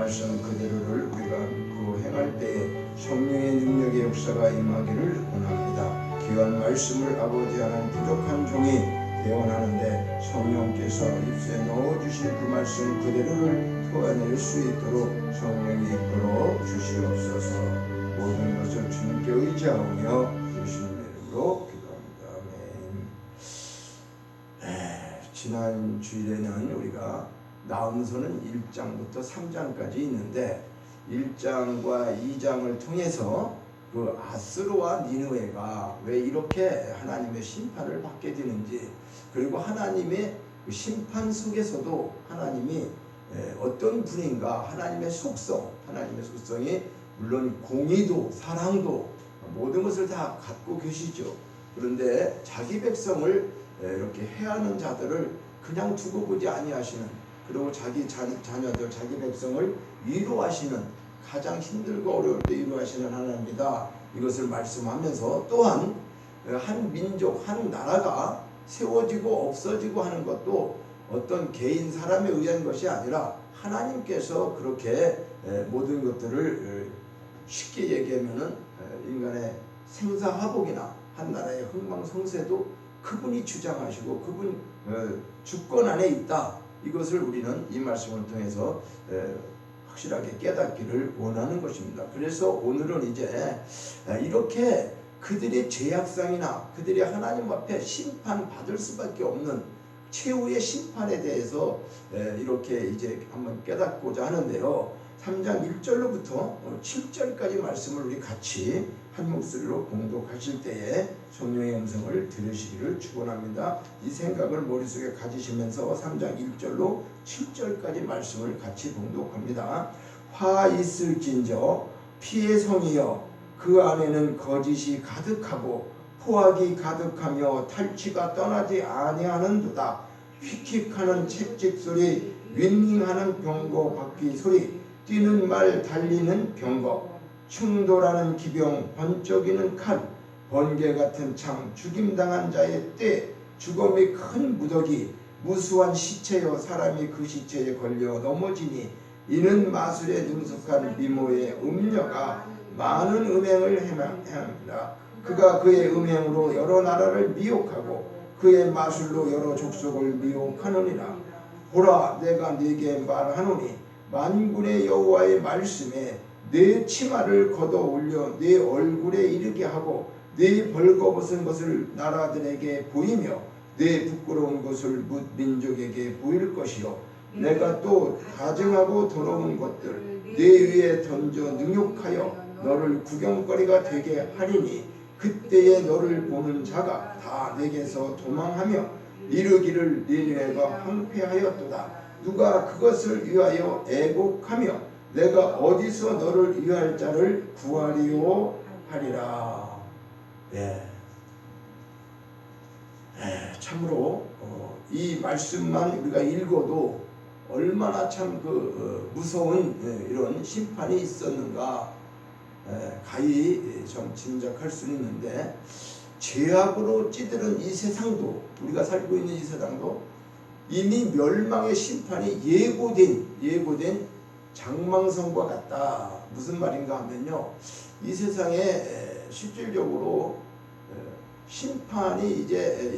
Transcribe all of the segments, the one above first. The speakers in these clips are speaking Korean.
말씀 그대로를 우리가 믿고 행할 때에 성령의 능력의 역사가 임하기를 원합니다. 귀한 말씀을 아버지 하나님 부족한 종이 대원하는데 성령께서 입술에 넣어주신 그 말씀 그대로를 토해낼 수 있도록 성령이 이끌어 주시옵소서. 모든 것을 주님께 의지하며 주시는 이름으로 기도합니다. 아멘. 지난 주일에는 우리가 나음서는 1장부터 3장까지 있는데 1장과 2장을 통해서 그 아스로와 니느웨가 왜 이렇게 하나님의 심판을 받게 되는지, 그리고 하나님의 심판 속에서도 하나님이 어떤 분인가, 하나님의 속성이 물론 공의도 사랑도 모든 것을 다 갖고 계시죠. 그런데 자기 백성을 이렇게 해하는 자들을 그냥 두고 보지 아니하시는, 그리고 자기 자녀들, 자기 백성을 위로하시는, 가장 힘들고 어려울 때 위로하시는 하나님이다. 이것을 말씀하면서 또한 한 민족, 한 나라가 세워지고 없어지고 하는 것도 어떤 개인 사람에 의한 것이 아니라 하나님께서 그렇게 모든 것들을 쉽게 얘기하면은 인간의 생사화복이나 한 나라의 흥망성쇠도 그분이 주장하시고 그분 주권 안에 있다. 이것을 우리는 이 말씀을 통해서 확실하게 깨닫기를 원하는 것입니다. 그래서 오늘은 이제 이렇게 그들의 죄악상이나 그들이 하나님 앞에 심판받을 수밖에 없는 최후의 심판에 대해서 이렇게 이제 한번 깨닫고자 하는데요. 3장 1절로부터 7절까지 말씀을 우리 같이 한 목소리로 봉독하실 때에 성령의 음성을 들으시기를 축원합니다. 이 생각을 머릿속에 가지시면서 3장 1절로 7절까지 말씀을 같이 봉독합니다. 화 있을진저 피의 성이여 그 안에는 거짓이 가득하고 포악이 가득하며 탈취가 떠나지 아니하는도다. 휙휙하는 채찍 소리, 윙윙하는 병거 바퀴 소리, 뛰는 말 달리는 병거, 충돌하는 기병, 번쩍이는 칼, 번개 같은 창, 죽임당한 자의 때, 죽음이 큰 무더기, 무수한 시체여 사람이 그 시체에 걸려 넘어지니 이는 마술에 능숙한 미모의 음녀가 많은 음행을 행합니다. 그가 그의 음행으로 여러 나라를 미혹하고 그의 마술로 여러 족속을 미혹하느니라. 보라, 내가 네게 말하노니 만군의 여호와의 말씀에 네 치마를 걷어 올려 네 얼굴에 이르게 하고 네 벌거벗은 것을 나라들에게 보이며 네 부끄러운 것을 뭇 민족에게 보일 것이요 내가 또 가증하고 더러운 것들 네 위에 던져 능욕하여 너를 구경거리가 되게 하리니 그때에 너를 보는 자가 다 내게서 도망하며 이르기를 니느웨가 황폐하였도다. 누가 그것을 위하여 애곡하며 내가 어디서 너를 위할 자를 구하리오 하리라. 참으로 이 말씀만 우리가 읽어도 얼마나 참 무서운 이런 심판이 있었는가 가히 좀 짐작할 수 있는데, 죄악으로 찌들은 이 세상도, 우리가 살고 있는 이 세상도 이미 멸망의 심판이 예고된 장망성과 같다. 무슨 말인가 하면요, 이 세상에 실질적으로 심판이 이제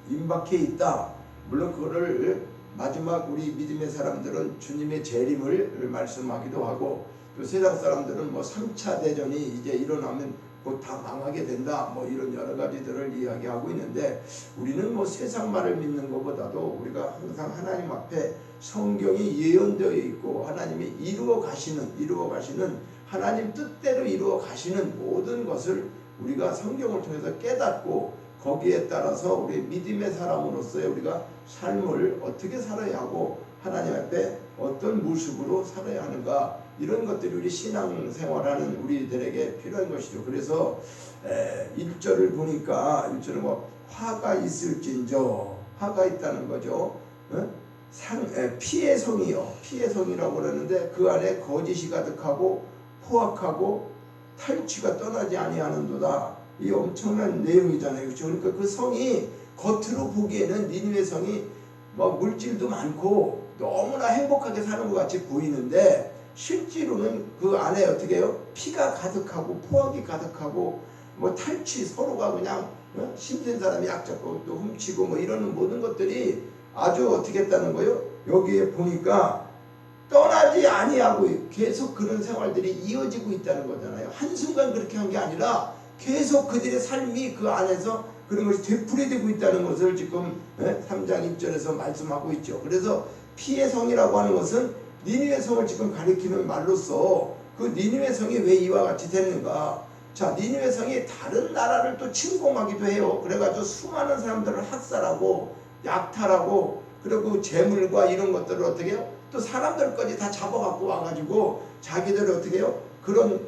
임박해 있다. 물론 그거를 마지막 우리 믿음의 사람들은 주님의 재림을 말씀하기도 하고, 또 세상 사람들은 3차 대전이 이제 일어나면 곧 다 망하게 된다, 이런 여러 가지들을 이야기하고 있는데, 우리는 세상 말을 믿는 것보다도 우리가 항상 하나님 앞에 성경이 예언되어 있고 하나님이 이루어 가시는 하나님 뜻대로 이루어 가시는 모든 것을 우리가 성경을 통해서 깨닫고 거기에 따라서 우리 믿음의 사람으로서의 우리가 삶을 어떻게 살아야 하고 하나님 앞에 어떤 모습으로 살아야 하는가, 이런 것들이 우리 신앙생활하는 우리들에게 필요한 것이죠. 그래서 1절을 보니까 1절은 화가 있을진저, 화가 있다는 거죠. 피의 성이요, 피의 성이라고 그러는데 그 안에 거짓이 가득하고 포악하고 탈취가 떠나지 아니하는도다. 이 엄청난 내용이잖아요. 그렇죠? 그러니까 그 성이 겉으로 보기에는 니느웨 성이 물질도 많고 너무나 행복하게 사는 것 같이 보이는데 실제로는 그 안에 어떻게 해요? 피가 가득하고 포악이 가득하고 뭐 탈취 서로가 그냥 힘든 사람이 약 잡고 또 훔치고 뭐 이러는 모든 것들이 아주 어떻게 했다는 거예요? 여기에 보니까 떠나지 아니하고 계속 그런 생활들이 이어지고 있다는 거잖아요. 한순간 그렇게 한 게 아니라 계속 그들의 삶이 그 안에서 그런 것이 되풀이되고 있다는 것을 지금 3장 1절에서 말씀하고 있죠. 그래서 피의 성이라고 하는 것은 니느웨 성을 지금 가리키는 말로써 그 니느웨 성이 왜 이와 같이 됐는가? 자, 니느웨 성이 다른 나라를 또 침공하기도 해요. 그래가지고 수많은 사람들을 학살하고 약탈하고 그리고 재물과 이런 것들을 어떻게 해요? 또 사람들까지 다 잡아갖고 와가지고 자기들을 어떻게 해요? 그런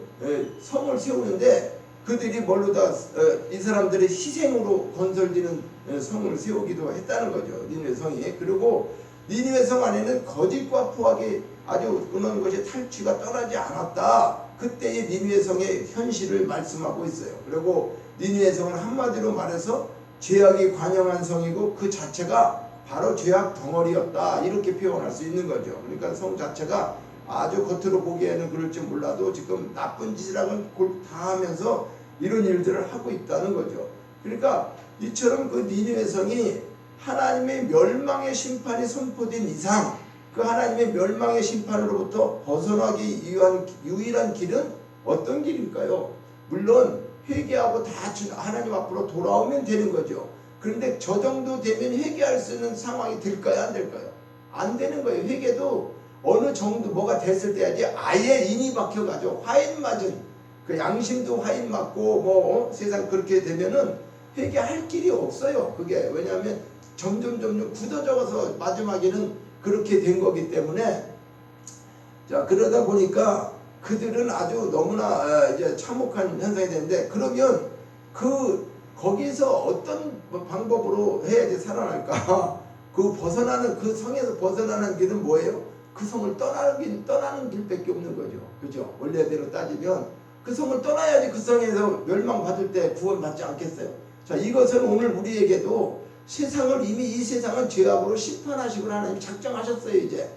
성을 세우는데 그들이 뭘로 다 이 사람들의 희생으로 건설되는 성을 세우기도 했다는 거죠. 니느웨 성이. 그리고 니느웨 성 안에는 거짓과 포악이 아주 그런 것이 탈취가 떠나지 않았다. 그때의 니느웨 성의 현실을 말씀하고 있어요. 그리고 니느웨 성은 한마디로 말해서 죄악이 관영한 성이고 그 자체가 바로 죄악 덩어리였다. 이렇게 표현할 수 있는 거죠. 그러니까 성 자체가 아주 겉으로 보기에는 그럴지 몰라도 지금 나쁜 짓이랑은 다 하면서 이런 일들을 하고 있다는 거죠. 그러니까 이처럼 그 니느웨 성이 하나님의 멸망의 심판이 선포된 이상 그 하나님의 멸망의 심판으로부터 벗어나기 위한 유일한 길은 어떤 길일까요? 물론 회개하고 다 하나님 앞으로 돌아오면 되는 거죠. 그런데 저 정도 되면 회개할 수 있는 상황이 될까요? 안 될까요? 안 되는 거예요. 회개도 어느 정도 뭐가 됐을 때야지 아예 인이 박혀가지고 화인 맞은 그 양심도 화인 맞고 뭐 세상 그렇게 되면은 회개할 길이 없어요. 그게 왜냐하면 점점 굳어져서 마지막에는 그렇게 된 거기 때문에 자 그러다 보니까 그들은 아주 너무나 이제 참혹한 현상이 되는데 그러면 그 거기서 어떤 방법으로 해야지 살아날까? 그 벗어나는 그 성에서 벗어나는 길은 뭐예요? 그 성을 떠나는 길밖에 없는 거죠. 그죠? 원래대로 따지면 그 성을 떠나야지 그 성에서 멸망받을 때 구원받지 않겠어요? 자, 이것은 오늘 우리에게도 세상을 이미 이 세상은 죄악으로 심판하시고 하나님 작정하셨어요, 이제.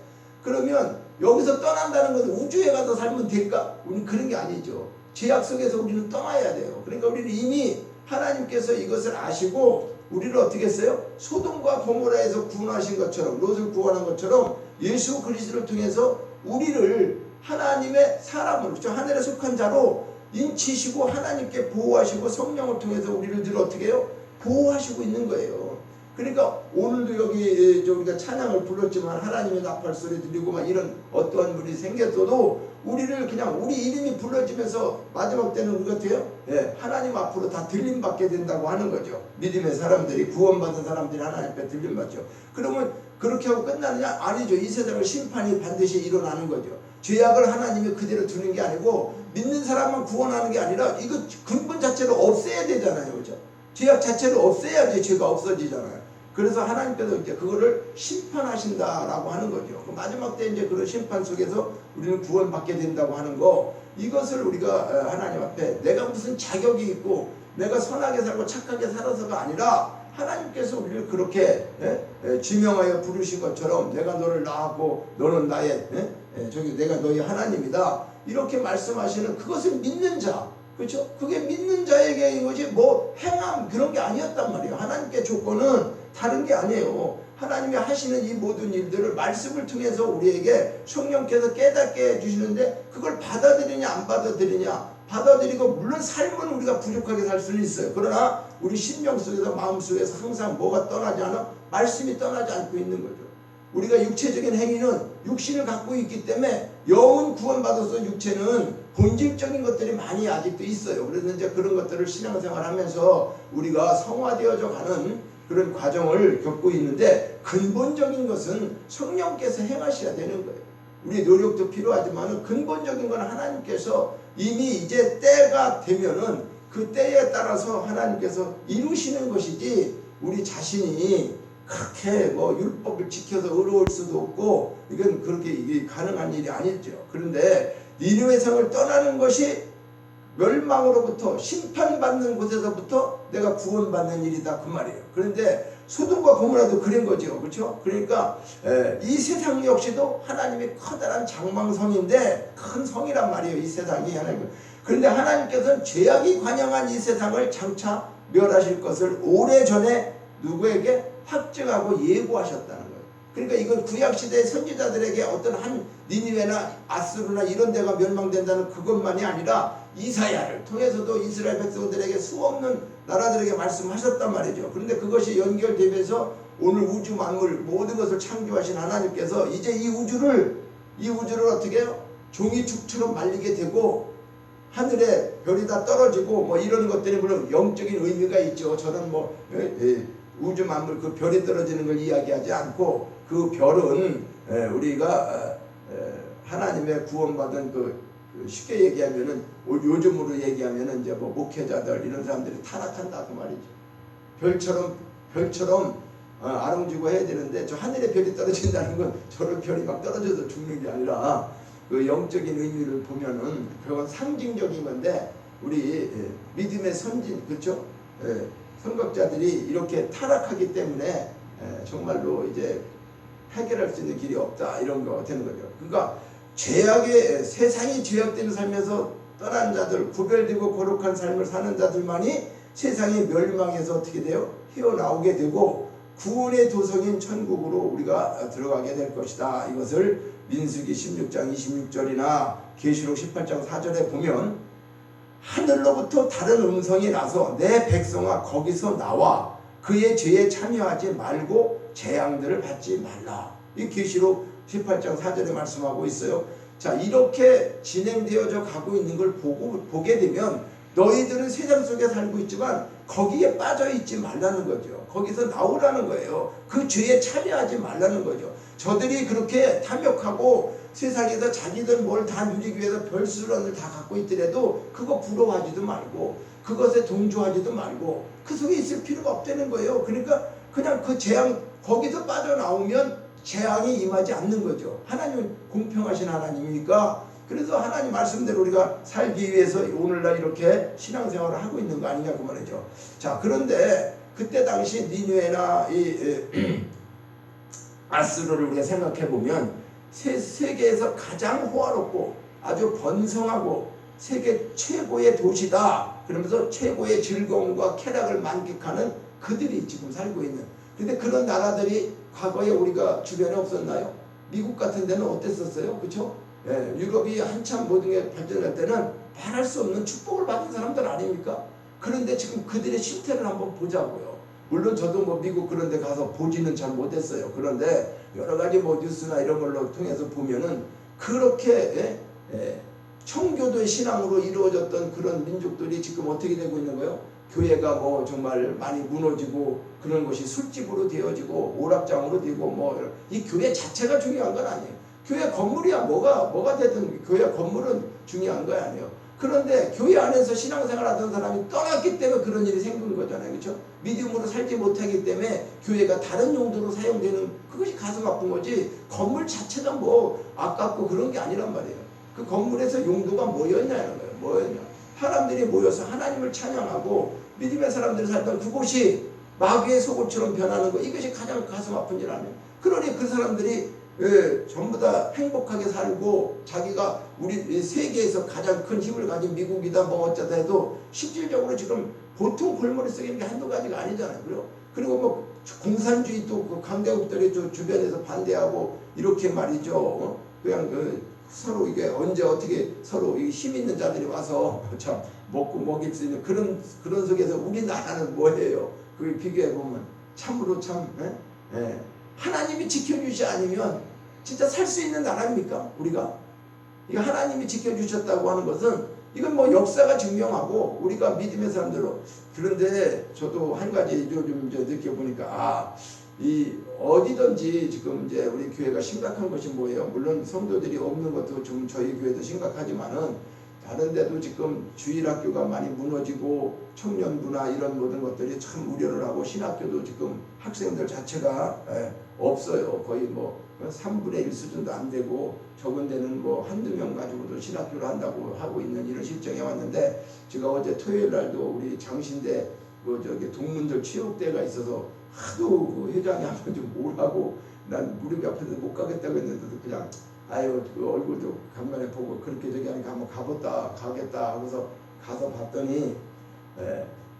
그러면 여기서 떠난다는 것은 우주에 가서 살면 될까? 우리는 그런 게 아니죠. 죄악 속에서 우리는 떠나야 돼요. 그러니까 우리는 이미 하나님께서 이것을 아시고 우리를 어떻게 했어요? 소돔과 고모라에서 구원하신 것처럼 롯을 구원한 것처럼 예수 그리스도를 통해서 우리를 하나님의 사람으로 그렇죠? 하늘에 속한 자로 인치시고 하나님께 보호하시고 성령을 통해서 우리를 늘 어떻게 해요? 보호하시고 있는 거예요. 그러니까 오늘도 여기 우리가 찬양을 불렀지만 하나님의 나팔 소리 들리고 막 이런 어떠한 일이 생겼어도 우리를 그냥 우리 이름이 불러지면서 마지막 때는 우리가 돼요? 예, 하나님 앞으로 다 들림받게 된다고 하는 거죠. 믿음의 사람들이 구원받은 사람들이 하나님 앞에 들림받죠. 그러면 그렇게 하고 끝나느냐? 아니죠. 이 세상을 심판이 반드시 일어나는 거죠. 죄악을 하나님이 그대로 두는 게 아니고 믿는 사람만 구원하는 게 아니라 이거 근본 자체를 없애야 되잖아요. 그죠? 죄악 자체를 없애야지 죄가 없어지잖아요. 그래서 하나님께서 이제 그거를 심판하신다라고 하는 거죠. 마지막 때 이제 그런 심판 속에서 우리는 구원받게 된다고 하는 거, 이것을 우리가 하나님 앞에 내가 무슨 자격이 있고 내가 선하게 살고 착하게 살아서가 아니라 하나님께서 우리를 그렇게 지명하여 부르신 것처럼 내가 너를 낳았고 너는 나의 내가 너희 하나님이다 이렇게 말씀하시는 그것을 믿는 자, 그렇죠? 그게 믿는 자에게 이것이 뭐 행함 그런 게 아니었단 말이에요. 하나님께 조건은 다른 게 아니에요. 하나님이 하시는 이 모든 일들을 말씀을 통해서 우리에게 성령께서 깨닫게 해주시는데 그걸 받아들이냐 안 받아들이냐, 받아들이고 물론 삶은 우리가 부족하게 살 수는 있어요. 그러나 우리 심령 속에서 마음 속에서 항상 뭐가 떠나지 않아? 말씀이 떠나지 않고 있는 거죠. 우리가 육체적인 행위는 육신을 갖고 있기 때문에 영은 구원받아서 육체는 본질적인 것들이 많이 아직도 있어요. 그래서 이제 그런 것들을 신앙생활 하면서 우리가 성화되어져 가는 그런 과정을 겪고 있는데 근본적인 것은 성령께서 행하셔야 되는 거예요. 우리 노력도 필요하지만 근본적인 건 하나님께서 이미 이제 때가 되면은 그 때에 따라서 하나님께서 이루시는 것이지 우리 자신이 그렇게 뭐 율법을 지켜서 의로울 수도 없고 이건 그렇게 이게 가능한 일이 아니죠. 그런데 니느웨 성을 떠나는 것이 멸망으로부터 심판받는 곳에서부터 내가 구원받는 일이다 그 말이에요. 그런데 소돔과 고모라도 그런 거죠. 그렇죠? 그러니까 이 세상 역시도 하나님의 커다란 장망성인데 큰 성이란 말이에요. 이 세상이 하나님. 그런데 하나님께서는 죄악이 관영한 이 세상을 장차 멸하실 것을 오래전에 누구에게 확증하고 예고하셨다는 거예요. 그러니까 이건 구약시대의 선지자들에게 어떤 한 니느웨나 아수르나 이런 데가 멸망된다는 그것만이 아니라 이사야를 통해서도 이스라엘 백성들에게 수없는 나라들에게 말씀하셨단 말이죠. 그런데 그것이 연결되면서 오늘 우주 만물 모든 것을 창조하신 하나님께서 이제 이 우주를 어떻게 해요? 종이축처럼 말리게 되고 하늘에 별이 다 떨어지고 뭐 이런 것들이 물론 영적인 의미가 있죠. 저는 뭐 우주 만물 그 별이 떨어지는 걸 이야기하지 않고 그 별은 우리가 하나님의 구원받은 쉽게 얘기하면은 요즘으로 얘기하면은 이제 뭐 목회자들 이런 사람들이 타락한다 그 말이죠. 별처럼 아롱지고 해야 되는데 저 하늘에 별이 떨어진다는 건 저런 별이 막 떨어져서 죽는 게 아니라 그 영적인 의미를 보면은 그건 상징적인 건데 우리 믿음의 선진 그렇죠? 선각자들이 이렇게 타락하기 때문에 정말로 이제 해결할 수 있는 길이 없다 이런 거 되는 거죠. 그러니까 죄악의 세상이 죄악된 삶에서 떠난 자들 구별되고 거룩한 삶을 사는 자들만이 세상이 멸망해서 어떻게 돼요? 헤어나오게 되고 구원의 도성인 천국으로 우리가 들어가게 될 것이다. 이것을 민수기 16장 26절이나 계시록 18장 4절에 보면 하늘로부터 다른 음성이 나서 내 백성아 거기서 나와 그의 죄에 참여하지 말고 재앙들을 받지 말라. 이 계시록 18장 4절에 말씀하고 있어요. 자, 이렇게 진행되어져 가고 있는 걸 보게 되면 너희들은 세상 속에 살고 있지만 거기에 빠져 있지 말라는 거죠. 거기서 나오라는 거예요. 그 죄에 참여하지 말라는 거죠. 저들이 그렇게 탐욕하고 세상에서 자기들 뭘 다 누리기 위해서 별수런을 다 갖고 있더라도 그거 부러워하지도 말고 그것에 동조하지도 말고 그 속에 있을 필요가 없다는 거예요. 그러니까 그냥 그 재앙 거기서 빠져나오면 재앙이 임하지 않는 거죠. 하나님은 공평하신 하나님이니까 그래서 하나님 말씀대로 우리가 살기 위해서 오늘날 이렇게 신앙생활을 하고 있는 거 아니냐 그 말이죠. 자, 그런데 그때 당시 니느웨나 이 아수르를 우리가 생각해 보면 세계에서 가장 호화롭고 아주 번성하고 세계 최고의 도시다. 그러면서 최고의 즐거움과 쾌락을 만끽하는 그들이 지금 살고 있는. 근데 그런 나라들이 과거에 우리가 주변에 없었나요? 미국 같은 데는 어땠었어요? 그렇죠? 유럽이 한참 모든 게 발전할 때는 말할 수 없는 축복을 받은 사람들 아닙니까? 그런데 지금 그들의 실태를 한번 보자고요. 물론 저도 뭐 미국 그런 데 가서 보지는 잘 못했어요. 그런데 여러 가지 뭐 뉴스나 이런 걸로 통해서 보면은 그렇게 청교도의 신앙으로 이루어졌던 그런 민족들이 지금 어떻게 되고 있는 거예요? 교회가 뭐 정말 많이 무너지고 그런 것이 술집으로 되어지고 오락장으로 되고 뭐 이 교회 자체가 중요한 건 아니에요. 교회 건물이야 뭐가 되든 교회 건물은 중요한 거 아니에요. 그런데 교회 안에서 신앙생활 하던 사람이 떠났기 때문에 그런 일이 생기는 거잖아요. 그렇죠? 믿음으로 살지 못하기 때문에 교회가 다른 용도로 사용되는 그것이 가슴 아픈 거지 건물 자체가 뭐 아깝고 그런 게 아니란 말이에요. 그 건물에서 용도가 뭐였냐는 거예요. 뭐였냐. 사람들이 모여서 하나님을 찬양하고 믿음의 사람들이 살던 그곳이 마귀의 속옷처럼 변하는 거 이것이 가장 가슴 아픈 일 아니에요. 그러니 그 사람들이 전부 다 행복하게 살고 자기가 우리 세계에서 가장 큰 힘을 가진 미국이다 뭐 어쩌다 해도 실질적으로 지금 보통 골머리 쓰기는 게 한두 가지가 아니잖아요. 그리고 뭐 공산주의 또 그 강대국들이 주변에서 반대하고 이렇게 말이죠. 그냥 서로 이게 언제 어떻게 서로 힘 있는 자들이 와서 참 먹고 먹일 수 있는 그런 속에서 우리나라는 뭐예요? 그 비교해 보면 참으로 참 하나님이 지켜주시 아니면 진짜 살 수 있는 나라입니까? 우리가 이거 하나님이 지켜주셨다고 하는 것은 이건 뭐 역사가 증명하고 우리가 믿음의 사람들로. 그런데 저도 한 가지 요즘 느껴보니까 이 어디든지 지금 이제 우리 교회가 심각한 것이 뭐예요? 물론 성도들이 없는 것도 좀 저희 교회도 심각하지만은 다른 데도 지금 주일학교가 많이 무너지고 청년부나 이런 모든 것들이 참 우려를 하고 신학교도 지금 학생들 자체가 없어요. 거의 뭐 3분의 1 수준도 안 되고 적은 데는 뭐 한두 명 가지고도 신학교를 한다고 하고 있는 이런 실정에 왔는데 제가 어제 토요일 날도 우리 장신대 동문들 체육대회가 있어서 하도 그 회장이 한번 좀 오라고 난 무릎이 아파서 못 가겠다고 했는데도 그냥 아유 그 얼굴도 간만에 보고 그렇게 저기 하니까 한번 가겠다 하고서 가서 봤더니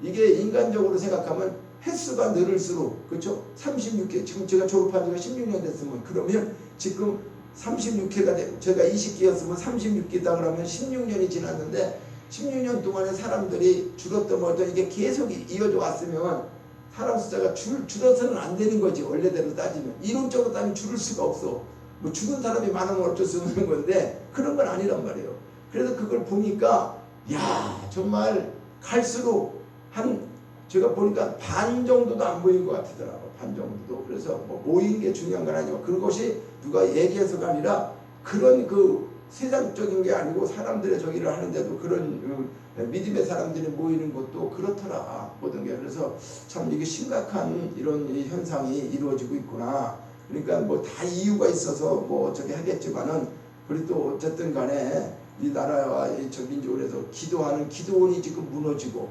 이게 인간적으로 생각하면 횟수가 늘을수록 그렇죠? 36회 지금 제가 졸업한 지가 16년 됐으면 그러면 지금 36회가 제가 20기였으면 36기다 그러면 16년이 지났는데 16년 동안에 사람들이 줄었던 것도 이게 계속 이어져 왔으면 사람 숫자가 줄어서는 안 되는 거지. 원래대로 따지면 이론적으로 따지면 줄을 수가 없어. 뭐 죽은 사람이 많으면 어쩔 수 없는 건데 그런 건 아니란 말이에요. 그래서 그걸 보니까 야 정말 갈수록 제가 보니까 반 정도도 안 보인 것 같더라고. 반 정도도. 그래서 뭐 모인 게 중요한 건 아니고 그것이 누가 얘기해서가 아니라 그런 그 세상적인 게 아니고 사람들의 저기를 하는데도 그런 믿음의 사람들이 모이는 것도 그렇더라. 모든 게. 그래서 참 이게 심각한 이런 현상이 이루어지고 있구나. 그러니까 뭐 다 이유가 있어서 뭐 어떻게 하겠지만은 그리고 또 어쨌든 간에 이 나라와 저 민족을 해서 기도하는 기도원이 지금 무너지고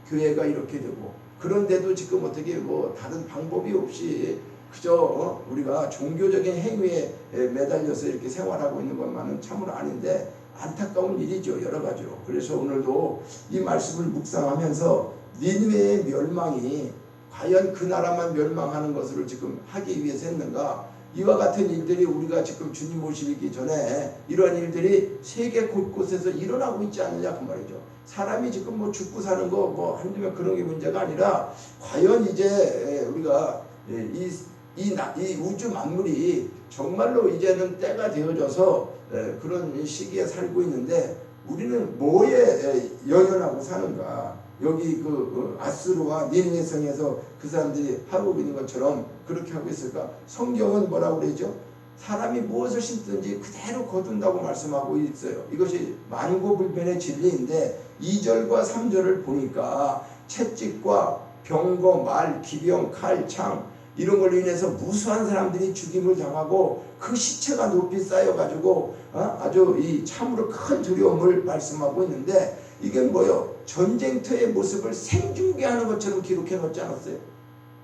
교회가 이렇게 되고 그런데도 지금 어떻게 뭐 다른 방법이 없이 그저 우리가 종교적인 행위에 매달려서 이렇게 생활하고 있는 것만은 참으로 아닌데 안타까운 일이죠. 여러 가지로. 그래서 오늘도 이 말씀을 묵상하면서 니느웨의 멸망이 과연 그 나라만 멸망하는 것을 지금 하기 위해서 했는가. 이와 같은 일들이 우리가 지금 주님 모시기 전에 이러한 일들이 세계 곳곳에서 일어나고 있지 않느냐 그 말이죠. 사람이 지금 뭐 죽고 사는 거 뭐 한두 명 그런 게 문제가 아니라 과연 이제 우리가 이 우주 만물이 정말로 이제는 때가 되어져서 그런 시기에 살고 있는데 우리는 뭐에 연연하고 사는가. 여기 그 아스루와 니느웨 성에서 그 사람들이 하고 있는 것처럼 그렇게 하고 있을까? 성경은 뭐라고 그러죠? 사람이 무엇을 심든지 그대로 거둔다고 말씀하고 있어요. 이것이 만고불변의 진리인데 2절과 3절을 보니까 채찍과 병거, 말, 기병, 칼, 창 이런 걸로 인해서 무수한 사람들이 죽임을 당하고 그 시체가 높이 쌓여가지고 아주 이 참으로 큰 두려움을 말씀하고 있는데 이게 뭐요? 전쟁터의 모습을 생중계하는 것처럼 기록해 놓지 않았어요?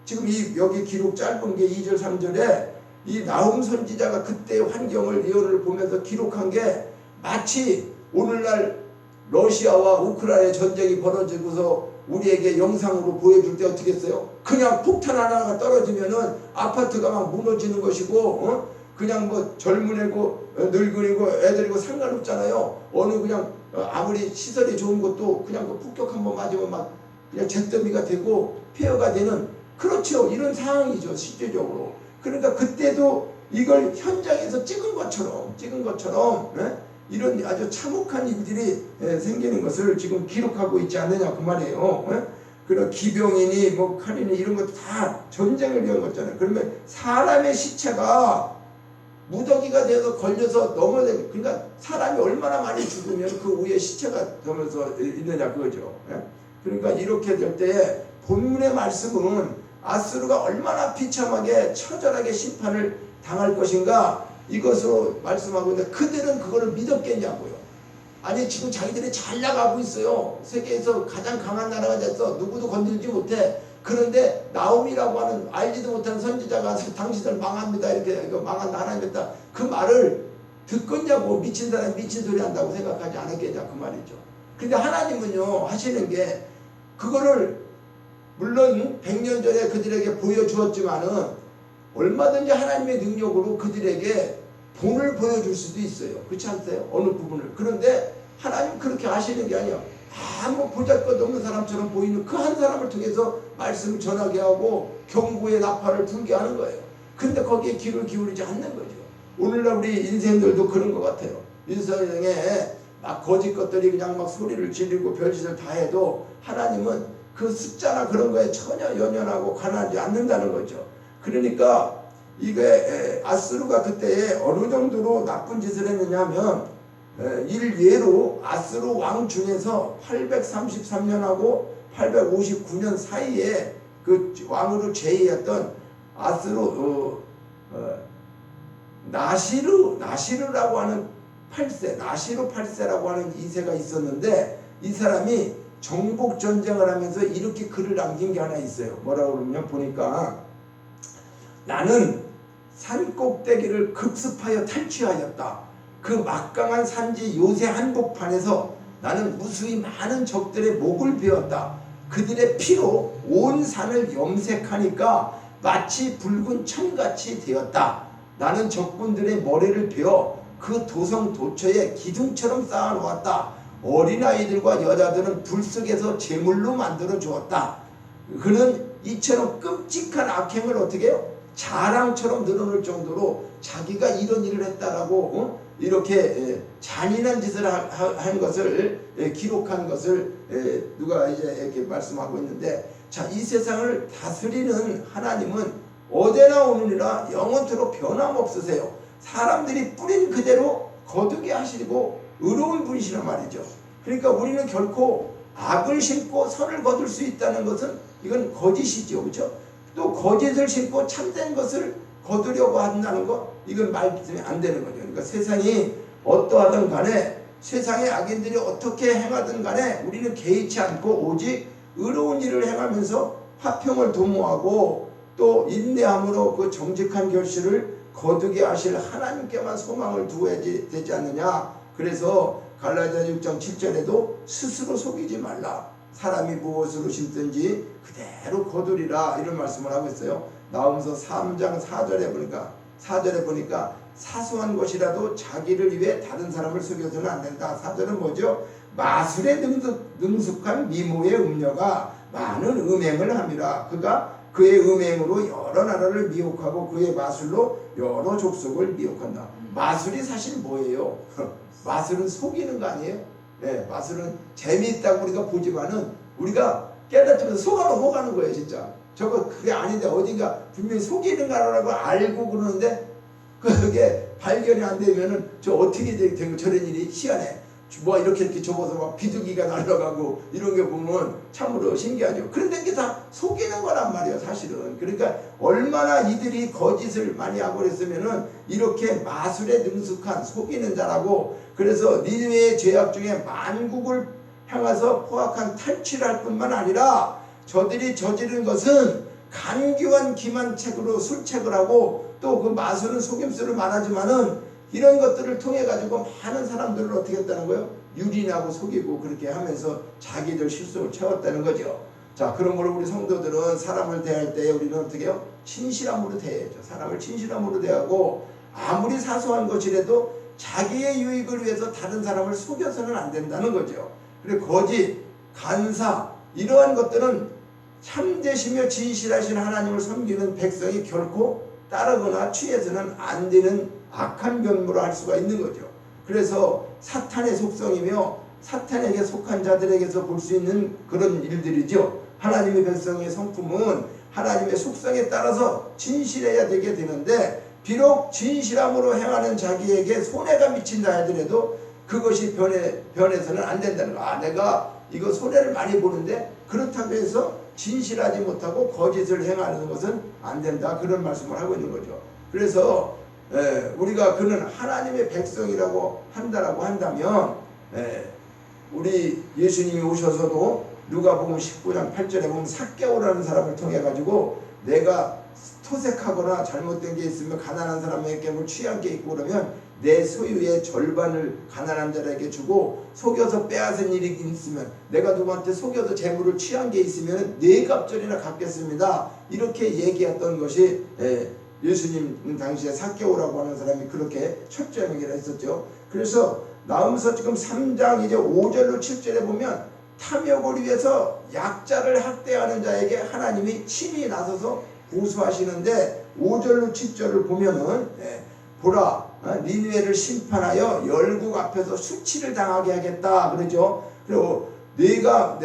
지금 여기 기록 짧은 게 2절 3절에 이 나훔 선지자가 그때의 환경을 예언을 보면서 기록한 게 마치 오늘날 러시아와 우크라이나의 전쟁이 벌어지고서 우리에게 영상으로 보여줄 때 어떻게 했어요? 그냥 폭탄 하나가 떨어지면은 아파트가 막 무너지는 것이고 그냥 뭐 젊은 애고 늙은이고 애들이고 상관없잖아요. 어느 그냥 아무리 시설이 좋은 것도 그냥 그 폭격 한번 맞으면 막 그냥 잿더미가 되고 폐허가 되는 그렇죠. 이런 상황이죠. 실제적으로. 그러니까 그때도 이걸 현장에서 찍은 것처럼 이런 아주 참혹한 일들이 생기는 것을 지금 기록하고 있지 않느냐 그 말이에요. 그런 기병이니 뭐 칼이니 이런 것도 다 전쟁을 위한 거잖아요. 그러면 사람의 시체가 무더기가 돼서 걸려서 넘어져. 그러니까 사람이 얼마나 많이 죽으면 그 위에 시체가 되면서 있느냐 그거죠. 그러니까 이렇게 될 때에 본문의 말씀은 아스루가 얼마나 비참하게 처절하게 심판을 당할 것인가 이것으로 말씀하고 있는데 그들은 그거를 믿었겠냐고요. 아니 지금 자기들이 잘 나가고 있어요. 세계에서 가장 강한 나라가 됐어. 누구도 건들지 못해. 그런데 나홈이라고 하는 알지도 못한 선지자가 당신들 망합니다. 이렇게 망한 나라입니다. 그 말을 듣겠냐고. 미친 사람이 미친 소리 한다고 생각하지 않았겠냐 그 말이죠. 근데 하나님은요 하시는 게 그거를 물론 100년 전에 그들에게 보여주었지만은 얼마든지 하나님의 능력으로 그들에게 본을 보여줄 수도 있어요. 그렇지 않으세요? 어느 부분을. 그런데 하나님 그렇게 아시는 게 아니에요. 아무 보잘것없는 사람처럼 보이는 그 한 사람을 통해서 말씀을 전하게 하고 경고의 나팔을 불게 하는 거예요. 근데 거기에 귀를 기울이지 않는 거죠. 오늘날 우리 인생들도 그런 것 같아요. 인생에 막 거짓 것들이 그냥 막 소리를 지르고 별짓을 다 해도 하나님은 그 숫자나 그런 거에 전혀 연연하고 관하지 않는다는 거죠. 그러니까 이게 아스루가 그때에 어느 정도로 나쁜 짓을 했느냐 하면 일례로 아스루 왕 중에서 833년하고 859년 사이에 그 왕으로 제위했던 아스루 나시르라고 하는 8세 나시르 8세라고 하는 2세가 있었는데 이 사람이 정복 전쟁을 하면서 이렇게 글을 남긴 게 하나 있어요. 뭐라고 그러면 보니까 나는 산 꼭대기를 급습하여 탈취하였다. 그 막강한 산지 요새 한복판에서 나는 무수히 많은 적들의 목을 베었다. 그들의 피로 온 산을 염색하니까 마치 붉은 천같이 되었다. 나는 적군들의 머리를 베어 그 도성 도처에 기둥처럼 쌓아놓았다. 어린아이들과 여자들은 불 속에서 제물로 만들어 주었다. 그는 이처럼 끔찍한 악행을 어떻게 해요? 자랑처럼 늘어놓을 정도로 자기가 이런 일을 했다라고 이렇게 잔인한 짓을 한 것을 기록한 것을 누가 이제 이렇게 말씀하고 있는데, 자, 이 세상을 다스리는 하나님은 어제나 오늘이나 영원토록 변함없으세요. 사람들이 뿌린 그대로 거두게 하시고 의로운 분이시란 말이죠. 그러니까 우리는 결코 악을 심고 선을 거둘 수 있다는 것은 이건 거짓이죠, 그렇죠? 또 거짓을 심고 참된 것을 거두려고 한다는 것, 이건 말씀이 안 되는 거죠. 그러니까 세상이 어떠하든 간에, 세상의 악인들이 어떻게 행하든 간에 우리는 개의치 않고 오직 의로운 일을 행하면서 화평을 도모하고 또 인내함으로 그 정직한 결실을 거두게 하실 하나님께만 소망을 두어야 되지 않느냐. 그래서 갈라디아 6장 7절에도 스스로 속이지 말라. 사람이 무엇으로 심든지 그대로 거두리라, 이런 말씀을 하고 있어요. 나홈서 3장 4절에 보니까 사소한 것이라도 자기를 위해 다른 사람을 속여서는 안 된다. 4절은 뭐죠? 마술에 능숙한 미모의 음녀가 많은 음행을 함이라. 그가 그의 음행으로 여러 나라를 미혹하고 그의 마술로 여러 족속을 미혹한다. 마술이 사실 뭐예요? 마술은 속이는 거 아니에요? 네, 마술은 재미있다고 우리가 보지만은 우리가 깨닫으면서 속아 넘어가는 거예요, 진짜. 저거 그게 아닌데 어딘가 분명히 속이는 거라고 알고 그러는데 그게 발견이 안 되면은 저 어떻게 되고 저런 일이 시간에 뭐 이렇게 접어서 막 비둘기가 날아가고 이런 게 보면 참으로 신기하죠. 그런데 이게 다 속이는 거란 말이에요, 사실은. 그러니까 얼마나 이들이 거짓을 많이 하고 그랬으면은 이렇게 마술에 능숙한 속이는 자라고. 그래서 니느웨의 죄악 중에 만국을 향해서 포악한 탈취를 할 뿐만 아니라 저들이 저지른 것은 간교한 기만책으로 술책을 하고 또 그 마술은 속임수를 말하지만은 이런 것들을 통해 가지고 많은 사람들을 어떻게 했다는 거예요? 유린하고 속이고 그렇게 하면서 자기들 실속을 채웠다는 거죠. 자, 그러므로 우리 성도들은 사람을 대할 때 우리는 어떻게 해요? 진실함으로 대해야죠. 사람을 진실함으로 대하고 아무리 사소한 것이라도 자기의 유익을 위해서 다른 사람을 속여서는 안 된다는 거죠. 그리고 거짓, 간사 이러한 것들은 참되시며 진실하신 하나님을 섬기는 백성이 결코 따르거나 취해서는 안 되는 악한 변모를 할 수가 있는 거죠. 그래서 사탄의 속성이며 사탄에게 속한 자들에게서 볼 수 있는 그런 일들이죠. 하나님의 백성의 성품은 하나님의 속성에 따라서 진실해야 되게 되는데, 비록 진실함으로 행하는 자기에게 손해가 미친다 하더라도 그것이 변해서는 안 된다는 거. 내가 이거 손해를 많이 보는데 그렇다고 해서 진실하지 못하고 거짓을 행하는 것은 안 된다, 그런 말씀을 하고 있는 거죠. 그래서 우리가 그는 하나님의 백성이라고 한다면 우리 예수님이 오셔서도 누가복음 19장 8절에 보면 삭개오라는 사람을 통해 가지고 내가 토색하거나 잘못된 게 있으면 가난한 사람에게 뭐 취한 게 있고 그러면 내 소유의 절반을 가난한 자에게 주고 속여서 빼앗은 일이 있으면 내가 누구한테 속여서 재물을 취한 게 있으면 네 갑절이나 갚겠습니다. 이렇게 얘기했던 것이 예수님 당시에 삭개오라고 하는 사람이 그렇게 철저히 얘기를 했었죠. 그래서 나홈서 지금 3장 이제 5절로 7절에 보면 탐욕을 위해서 약자를 학대하는 자에게 하나님이 친히 나서서 보수하시는데 5절로 7절을 보면은 보라, 니느웨를 심판하여 열국 앞에서 수치를 당하게 하겠다 그러죠. 그리고 내가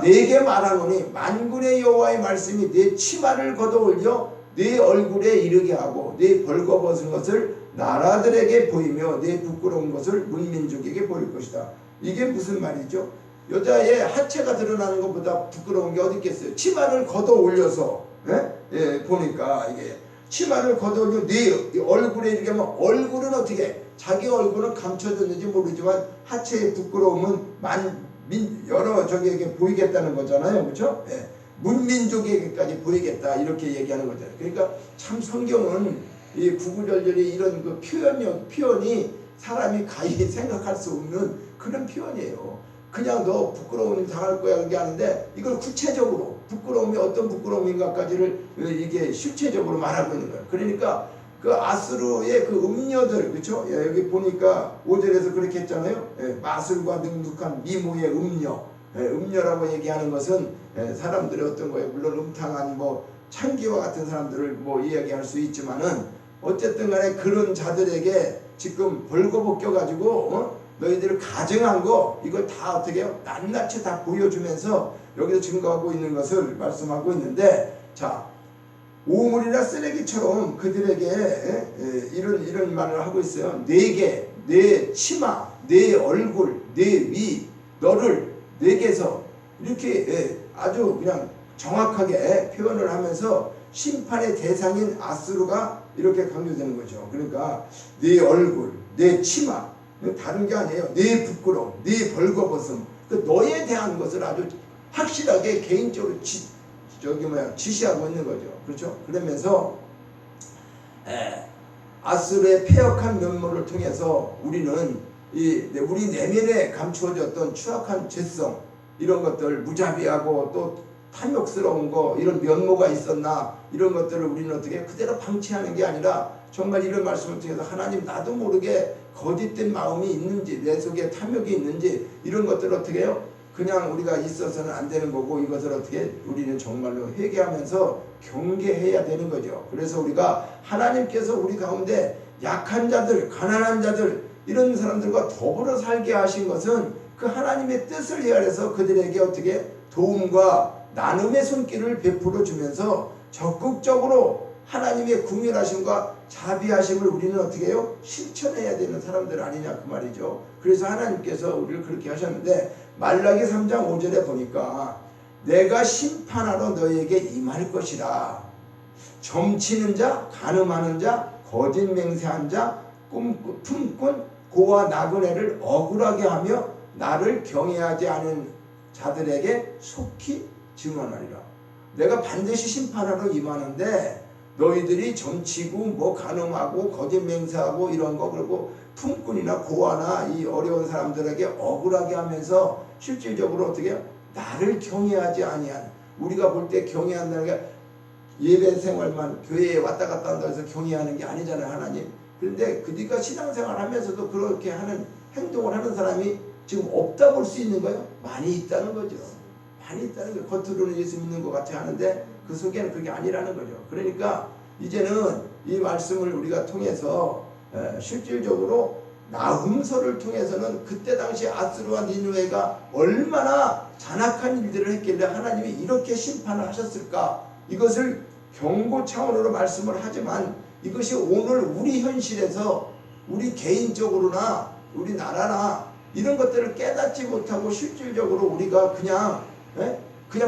네게 말하노니 만군의 여호와의 말씀이 네 치마를 걷어올려 네 얼굴에 이르게 하고 네 벌거벗은 것을 나라들에게 보이며 네 부끄러운 것을 문민족에게 보일 것이다. 이게 무슨 말이죠? 여자의 하체가 드러나는 것보다 부끄러운 게 어디 있겠어요? 치마를 걷어올려서 보니까 이게 치마를 걷어올려 네 얼굴에 이렇게 하면 얼굴은 어떻게 자기 얼굴은 감춰졌는지 모르지만 하체의 부끄러움은 여러 저기에게 보이겠다는 거잖아요, 그렇죠? 문민족에게까지 보이겠다 이렇게 얘기하는 거잖아요. 그러니까 참 성경은 이 구구절절이 이런 그 표현이 사람이 가히 생각할 수 없는 그런 표현이에요. 그냥 너 부끄러운 일 당할 거야 그게 아닌데 이걸 구체적으로 부끄러움이 어떤 부끄러움인가까지를 이게 실체적으로 말하고 있는 거예요. 그러니까 그 아수르의 그 음녀들 그렇죠? 여기 보니까 5절에서 그렇게 했잖아요. 마술과 능숙한 미모의 음녀. 음녀라고 얘기하는 것은 사람들의 어떤 거예요. 물론 음탕한 뭐 창기와 같은 사람들을 뭐 이야기할 수 있지만은 어쨌든 간에 그런 자들에게 지금 벌거벗겨 가지고 너희들을 가증한 거 이걸 다 어떻게 해요? 낱낱이 다 보여주면서 여기서 증거하고 있는 것을 말씀하고 있는데 자 오물이나 쓰레기처럼 그들에게 이런 말을 하고 있어요. 내게 내 치마 내 얼굴 내 위 너를 내게서 이렇게 아주 그냥 정확하게 표현을 하면서 심판의 대상인 아수르가 이렇게 강조되는 거죠. 그러니까 내 얼굴 내 치마 다른 게 아니에요. 네 부끄러움, 네 벌거벗음, 그 너에 대한 것을 아주 확실하게 개인적으로 지시하고 있는 거죠. 그렇죠? 그러면서 아수르의 패역한 면모를 통해서 우리는 우리 내면에 감추어졌던 추악한 죄성 이런 것들 무자비하고 또 탐욕스러운 거 이런 면모가 있었나 이런 것들을 우리는 어떻게 그대로 방치하는 게 아니라 정말 이런 말씀을 통해서 하나님 나도 모르게 거짓된 마음이 있는지 내 속에 탐욕이 있는지 이런 것들을 어떻게 해요? 그냥 우리가 있어서는 안 되는 거고 이것을 어떻게 우리는 정말로 회개하면서 경계해야 되는 거죠. 그래서 우리가 하나님께서 우리 가운데 약한 자들 가난한 자들 이런 사람들과 더불어 살게 하신 것은 그 하나님의 뜻을 헤아려서 그들에게 어떻게 도움과 나눔의 손길을 베풀어 주면서 적극적으로 하나님의 궁휼하심과 자비하심을 우리는 어떻게 해요? 실천해야 되는 사람들 아니냐 그 말이죠. 그래서 하나님께서 우리를 그렇게 하셨는데 말라기 3장 5절에 보니까 내가 심판하러 너에게 임할 것이라 점치는 자 간음하는 자 거짓 맹세한 자 품꾼 고와 나그네를 억울하게 하며 나를 경외하지 않은 자들에게 속히 증언하리라. 내가 반드시 심판하러 임하는데 너희들이 점치고 뭐 간음하고 거짓 맹세하고 이런 거 그리고 품꾼이나 고아나 이 어려운 사람들에게 억울하게 하면서 실질적으로 어떻게 해요? 나를 경외하지 아니한 우리가 볼 때 경외한다는 게 예배 생활만 교회에 왔다 갔다 한다고 해서 경외하는 게 아니잖아요. 하나님. 그런데 그러니까 신앙생활 하면서도 그렇게 하는 행동을 하는 사람이 지금 없다 볼 수 있는 거예요? 많이 있다는 거죠. 많이 있다는 거예요. 겉으로는 예수 믿는 것 같아 하는데 그 속에는 그게 아니라는 거죠. 그러니까 이제는 이 말씀을 우리가 통해서 실질적으로 나훔서를 통해서는 그때 당시 아수르와 니느웨가 얼마나 잔악한 일들을 했길래 하나님이 이렇게 심판을 하셨을까 이것을 경고 차원으로 말씀을 하지만 이것이 오늘 우리 현실에서 우리 개인적으로나 우리 나라나 이런 것들을 깨닫지 못하고 실질적으로 우리가 그냥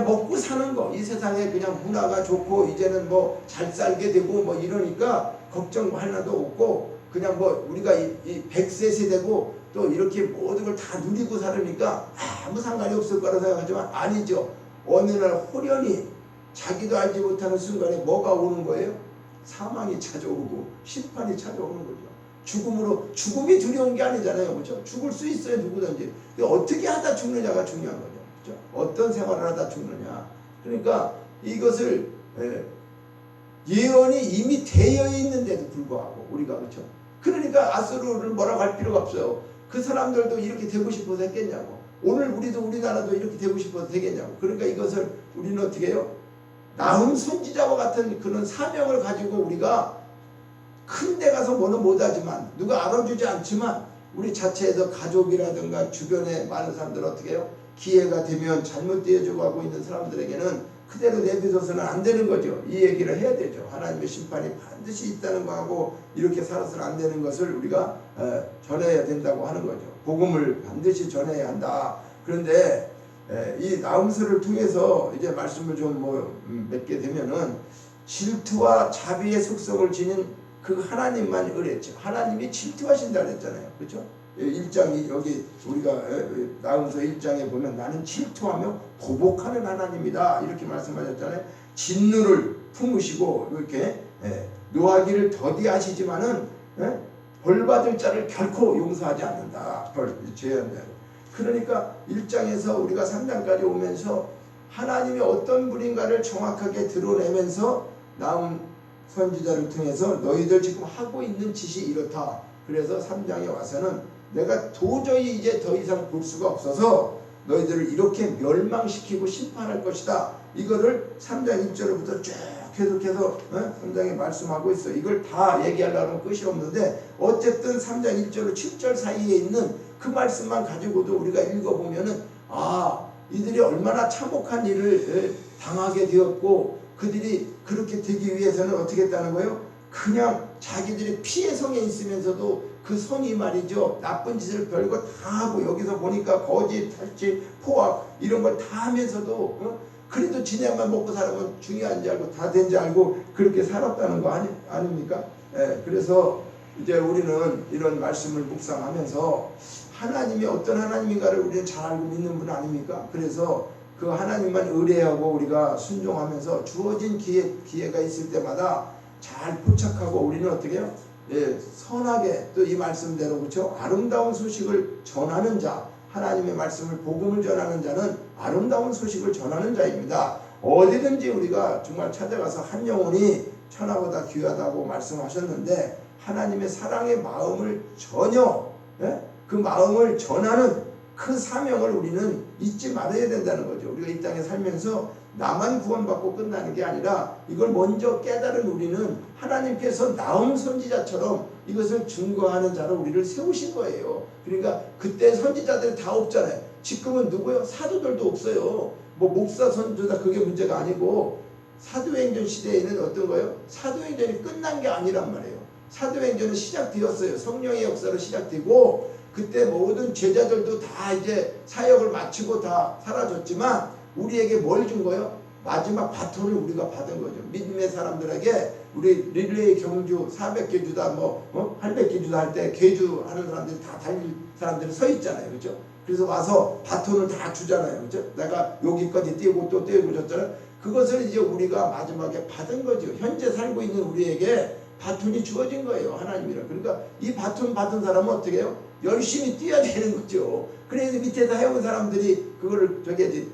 먹고 사는 거 이 세상에 그냥 문화가 좋고 이제는 뭐 잘 살게 되고 뭐 이러니까 걱정 하나도 없고 그냥 뭐 우리가 이 100세 세대고 또 이렇게 모든 걸 다 누리고 살으니까 아무 상관이 없을 거라 생각하지만 아니죠. 어느 날 호련히 자기도 알지 못하는 순간에 뭐가 오는 거예요? 사망이 찾아오고 심판이 찾아오는 거죠. 죽음이 두려운 게 아니잖아요. 그렇죠? 죽을 수 있어요. 누구든지. 어떻게 하다 죽느냐가 중요한 거죠. 그렇죠? 어떤 생활을 하다 죽느냐. 그러니까 이것을 예언이 이미 되어 있는데도 불구하고 우리가 그렇죠. 그러니까 아수르를 뭐라고 할 필요가 없어요. 그 사람들도 이렇게 되고 싶어서 했겠냐고. 오늘 우리나라도 이렇게 되고 싶어서 되겠냐고. 그러니까 이것을 우리는 어떻게 해요? 나훔 선지자와 같은 그런 사명을 가지고 우리가 큰 데 가서 뭐는 못하지만 누가 알아주지 않지만 우리 자체에서 가족이라든가 주변에 많은 사람들 어떻게 해요? 기회가 되면 잘못되어져 가고 있는 사람들에게는 그대로 내비둬서는 안 되는 거죠. 이 얘기를 해야 되죠. 하나님의 심판이 반드시 있다는 거하고 이렇게 살아서는 안 되는 것을 우리가 전해야 된다고 하는 거죠. 복음을 반드시 전해야 한다. 그런데 이 나훔서를 통해서 이제 말씀을 좀 몇 개 되면은 질투와 자비의 속성을 지닌 그 하나님만 의뢰했죠. 하나님이 질투하신다 그랬잖아요. 그렇죠? 1장이 여기 우리가 나훈서 1장에 보면 나는 질투하며 보복하는 하나님이다 이렇게 말씀하셨잖아요. 진노를 품으시고 이렇게 노하기를 더디하시지만은 벌받을 자를 결코 용서하지 않는다. 죄한 대로. 그러니까 1장에서 우리가 3장까지 오면서 하나님이 어떤 분인가를 정확하게 드러내면서 나온 선지자를 통해서 너희들 지금 하고 있는 짓이 이렇다. 그래서 3장에 와서는 내가 도저히 이제 더 이상 볼 수가 없어서 너희들을 이렇게 멸망시키고 심판할 것이다. 이거를 3장 1절부터 쭉 계속해서 3장에 말씀하고 있어요. 이걸 다 얘기하려면 끝이 없는데 어쨌든 3장 1절로 7절 사이에 있는 그 말씀만 가지고도 우리가 읽어보면은 이들이 얼마나 참혹한 일을 당하게 되었고 그들이 그렇게 되기 위해서는 어떻게 했다는 거예요? 그냥 자기들이 피해 성에 있으면서도 그 성이 말이죠. 나쁜 짓을 별거 다 하고 여기서 보니까 거짓, 탈취, 포악 이런 걸 다 하면서도 그래도 지네만 먹고 살면 중요한 줄 알고 다 된 줄 알고 그렇게 살았다는 거 아닙니까? 그래서 이제 우리는 이런 말씀을 묵상하면서 하나님이 어떤 하나님인가를 우리는 잘 알고 믿는 분 아닙니까? 그래서 그 하나님만 의뢰하고 우리가 순종하면서 주어진 기회가 있을 때마다 잘 포착하고 우리는 어떻게 해요? 선하게 또 이 말씀대로 그렇죠? 아름다운 소식을 전하는 자, 하나님의 말씀을 복음을 전하는 자는 아름다운 소식을 전하는 자입니다. 어디든지 우리가 정말 찾아가서 한 영혼이 천하보다 귀하다고 말씀하셨는데 하나님의 사랑의 마음을 전혀 그 마음을 전하는 그 사명을 우리는 잊지 말아야 된다는 거죠. 우리가 이 땅에 살면서 나만 구원받고 끝나는 게 아니라 이걸 먼저 깨달은 우리는 하나님께서 나음 선지자처럼 이것을 증거하는 자로 우리를 세우신 거예요. 그러니까 그때 선지자들이 다 없잖아요. 지금은 누구요? 사도들도 없어요. 뭐 목사 선지자 그게 문제가 아니고 사도행전 시대에는 어떤 거예요? 사도행전이 끝난 게 아니란 말이에요. 사도행전은 시작되었어요. 성령의 역사로 시작되고 그때 모든 제자들도 다 이제 사역을 마치고 다 사라졌지만 우리에게 뭘 준 거예요? 마지막 바톤을 우리가 받은 거죠. 믿음의 사람들에게 우리 릴레이 경주 400개 주다 800개 주다 할 때 개주 하는 사람들이 다 달릴 사람들이 서 있잖아요. 그렇죠? 그래서 와서 바톤을 다 주잖아요. 그렇죠? 내가 여기까지 띄우고 또 띄우고 줬잖아요. 그것을 이제 우리가 마지막에 받은 거죠. 현재 살고 있는 우리에게 바톤이 주어진 거예요. 하나님이라. 그러니까 이 바톤 받은 사람은 어떻게 해요? 열심히 뛰어야 되는 거죠. 그래서 밑에서 해온 사람들이 그거를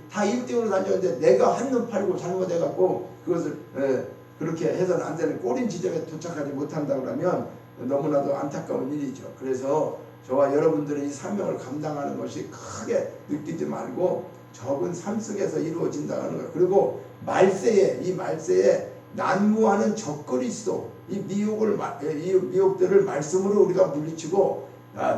다 1등으로 달렸는데 내가 한눈 팔고 잘못해갖고 그것을 그렇게 해서는 안 되는 꼬린 지점에 도착하지 못한다 그러면 너무나도 안타까운 일이죠. 그래서 저와 여러분들은 이 사명을 감당하는 것이 크게 느끼지 말고 적은 삶 속에서 이루어진다는 거예요. 그리고 이 말세에 난무하는 적그리스도 이 미혹들을 말씀으로 우리가 물리치고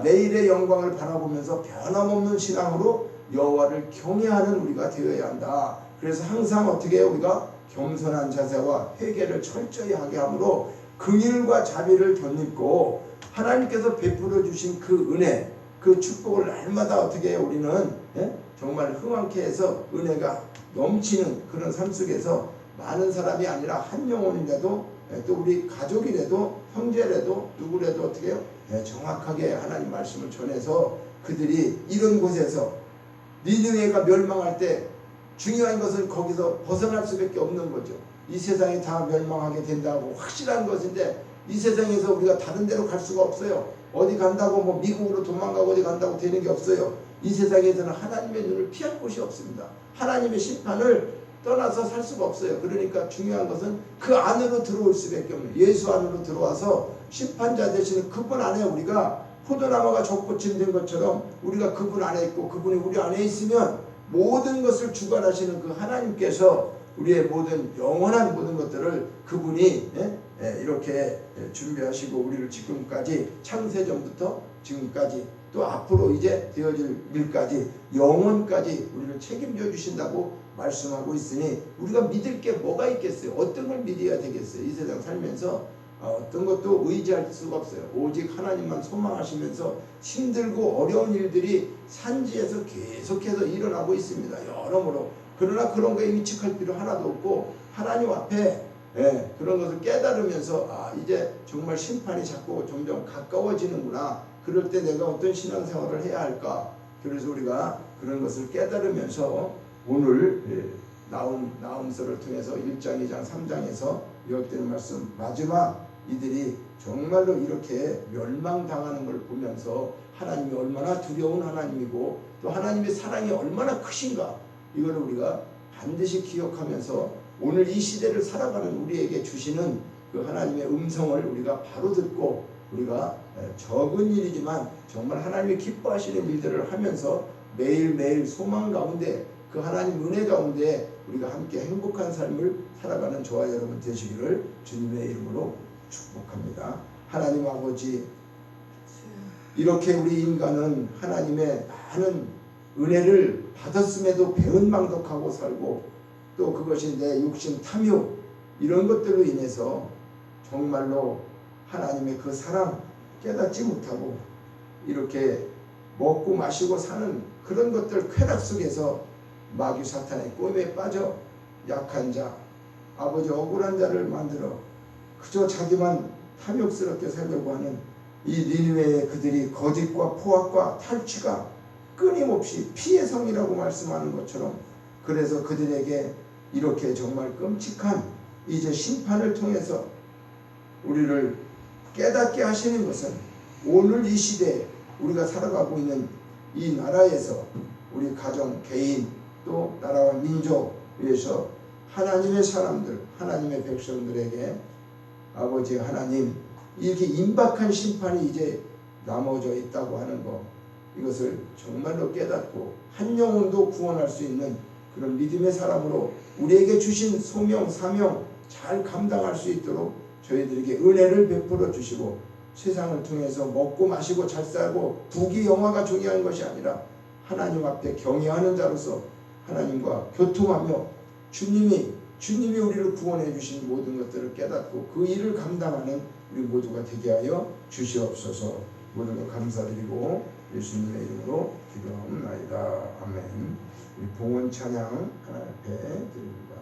내일의 영광을 바라보면서 변함없는 신앙으로 여호와를 경외하는 우리가 되어야 한다. 그래서 항상 어떻게 해요? 우리가 겸손한 자세와 회개를 철저히 하게 하므로 긍휼과 자비를 덧입고 하나님께서 베풀어 주신 그 은혜, 그 축복을 날마다 어떻게 해요? 우리는 정말 흥왕케 해서 은혜가 넘치는 그런 삶 속에서 많은 사람이 아니라 한 영혼이라도 또 우리 가족이라도 형제라도 누구라도 어떻게 해요? 정확하게 하나님 말씀을 전해서 그들이 이런 곳에서 니느웨가 멸망할 때 중요한 것은 거기서 벗어날 수밖에 없는 거죠. 이 세상이 다 멸망하게 된다고 확실한 것인데 이 세상에서 우리가 다른 데로 갈 수가 없어요. 어디 간다고 뭐 미국으로 도망가고 어디 간다고 되는 게 없어요. 이 세상에서는 하나님의 눈을 피할 곳이 없습니다. 하나님의 심판을 떠나서 살 수가 없어요. 그러니까 중요한 것은 그 안으로 들어올 수밖에 없는 예수 안으로 들어와서 심판자 되시는 그분 안에 우리가 포도나무가 젖꽃이 된 것처럼 우리가 그분 안에 있고 그분이 우리 안에 있으면 모든 것을 주관하시는 그 하나님께서 우리의 모든 영원한 모든 것들을 그분이 이렇게 준비하시고 우리를 지금까지 창세전부터 지금까지 또 앞으로 이제 되어질 일까지 영원까지 우리를 책임져 주신다고 말씀하고 있으니 우리가 믿을 게 뭐가 있겠어요? 어떤 걸 믿어야 되겠어요? 이 세상 살면서 어떤 것도 의지할 수가 없어요. 오직 하나님만 소망하시면서 힘들고 어려운 일들이 산지에서 계속해서 일어나고 있습니다. 여러모로. 그러나 그런 거에 위축할 필요 하나도 없고 하나님 앞에 예, 그런 것을 깨달으면서 아 이제 정말 심판이 자꾸 점점 가까워지는구나. 그럴 때 내가 어떤 신앙생활을 해야 할까. 그래서 우리가 그런 것을 깨달으면서 오늘 나움서를 통해서 1장, 2장, 3장에서 요약되는 말씀 마지막 이들이 정말로 이렇게 멸망당하는 걸 보면서 하나님이 얼마나 두려운 하나님이고 또 하나님의 사랑이 얼마나 크신가 이거를 우리가 반드시 기억하면서 오늘 이 시대를 살아가는 우리에게 주시는 그 하나님의 음성을 우리가 바로 듣고 우리가 적은 일이지만 정말 하나님이 기뻐하시는 일들을 하면서 매일매일 소망 가운데 그 하나님 은혜 가운데 우리가 함께 행복한 삶을 살아가는 저와 여러분 되시기를 주님의 이름으로 축복합니다. 하나님 아버지, 이렇게 우리 인간은 하나님의 많은 은혜를 받았음에도 배은망덕하고 살고 또 그것이 내 욕심 탐욕 이런 것들로 인해서 정말로 하나님의 그 사랑 깨닫지 못하고 이렇게 먹고 마시고 사는 그런 것들 쾌락 속에서 마귀 사탄의 꿈에 빠져 약한 자, 아버지 억울한 자를 만들어 그저 자기만 탐욕스럽게 살려고 하는 이 니느웨의 그들이 거짓과 포악과 탈취가 끊임없이 피의 성이라고 말씀하는 것처럼 그래서 그들에게 이렇게 정말 끔찍한 이제 심판을 통해서 우리를 깨닫게 하시는 것은 오늘 이 시대에 우리가 살아가고 있는 이 나라에서 우리 가정, 개인 또 나라와 민족 위해서 하나님의 사람들, 하나님의 백성들에게 아버지 하나님 이렇게 임박한 심판이 이제 남아져 있다고 하는 것 이것을 정말로 깨닫고 한 영혼도 구원할 수 있는 그런 믿음의 사람으로 우리에게 주신 소명, 사명 잘 감당할 수 있도록 저희들에게 은혜를 베풀어 주시고 세상을 통해서 먹고 마시고 잘 살고 부귀 영화가 중요한 것이 아니라 하나님 앞에 경외하는 자로서 하나님과 교통하며 주님이 우리를 구원해 주신 모든 것들을 깨닫고 그 일을 감당하는 우리 모두가 되게 하여 주시옵소서. 모든 것 감사드리고 예수님의 이름으로 기도하옵나이다. 아멘. 우리 봉헌 찬양 하나 앞에 드립니다.